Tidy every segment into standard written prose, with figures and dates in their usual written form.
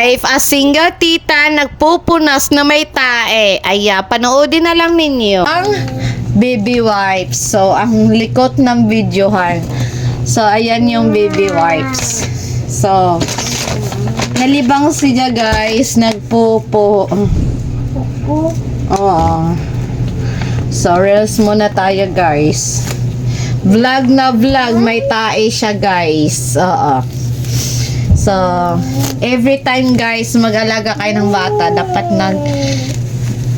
If a single tita nagpupunas na may tae, panoodin na lang ninyo ang baby wipes. So, ang likot ng videohan. So, ayan yung baby wipes. So, nalibang siya guys, nagpupo. Oo. So, reels muna tayo guys. Vlog na vlog, may tae siya guys. Oo. So, every time guys mag-alaga kayo ng bata,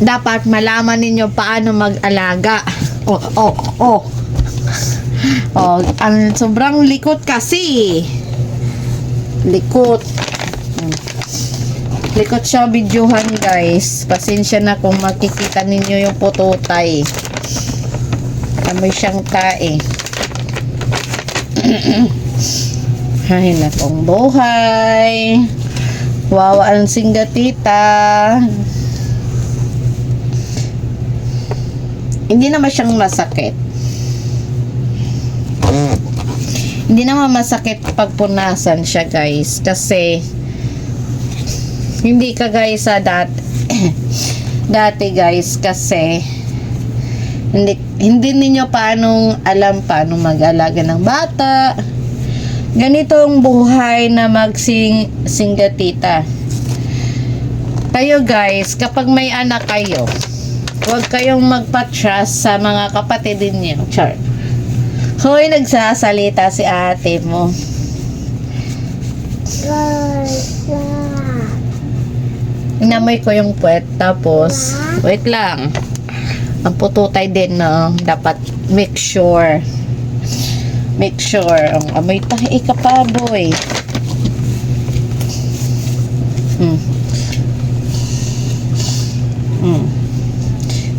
dapat malaman ninyo paano mag-alaga. Sobrang likot kasi. Likot siya videohan guys. Pasensya na kung makikita ninyo yung pututay. Amoy siyang tae. Ay, nakong buhay. Wawa ang singgatita. Hindi naman siyang masakit. Hindi naman masakit pag punasan siya guys. Kasi hindi ka guys sa dati guys. Kasi hindi ninyo alam paano mag-alaga ng bata. Ganito ang buhay na singgatita. Kayo guys, kapag may anak kayo, huwag kayong magpa-trust sa mga kapatid niyo. Char. Hoy, nagsasalita si ate mo. Inamoy ko yung puwet, tapos, wait lang. Ang pututay din, no? Dapat make sure. Ang amoy tahi ka pa, boy.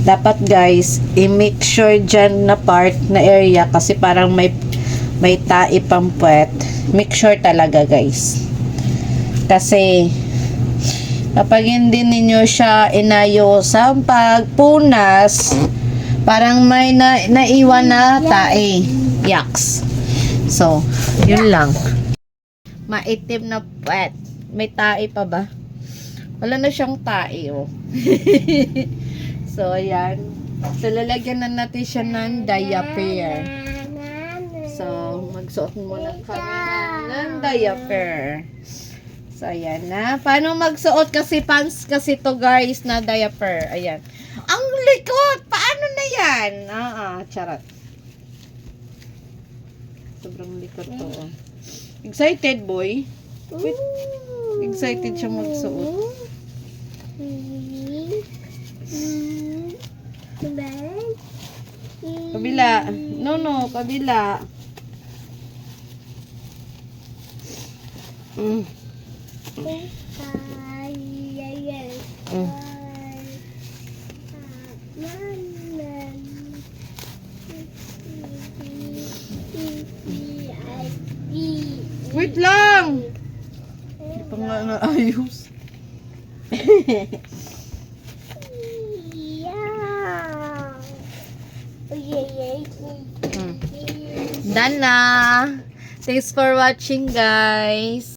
Dapat guys, i-make sure dyan na part na area kasi parang may tae pang puwet. Make sure talaga guys. Kasi kapag hindi ninyo siya inayos ang pagpunas, parang may naiwan na tae. Yucks. So, yun lang. Maitim na puwet. May tae pa ba? Wala na siyang tae, oh. So, ayan. So, lalagyan na natin siya ng diaper. So, magsuot muna kami ng diaper. So, ayan na. Paano magsuot? Kasi pants kasi to guys na diaper. Ayan. Ang likot! Paano na yan? Charot. Sobrang likot to. Oh. Excited, boy? Wait. Excited siya magsuot. Kabila. No, kabila. Wait lang! Hindi pa nga naayos. Done na. Thanks for watching guys.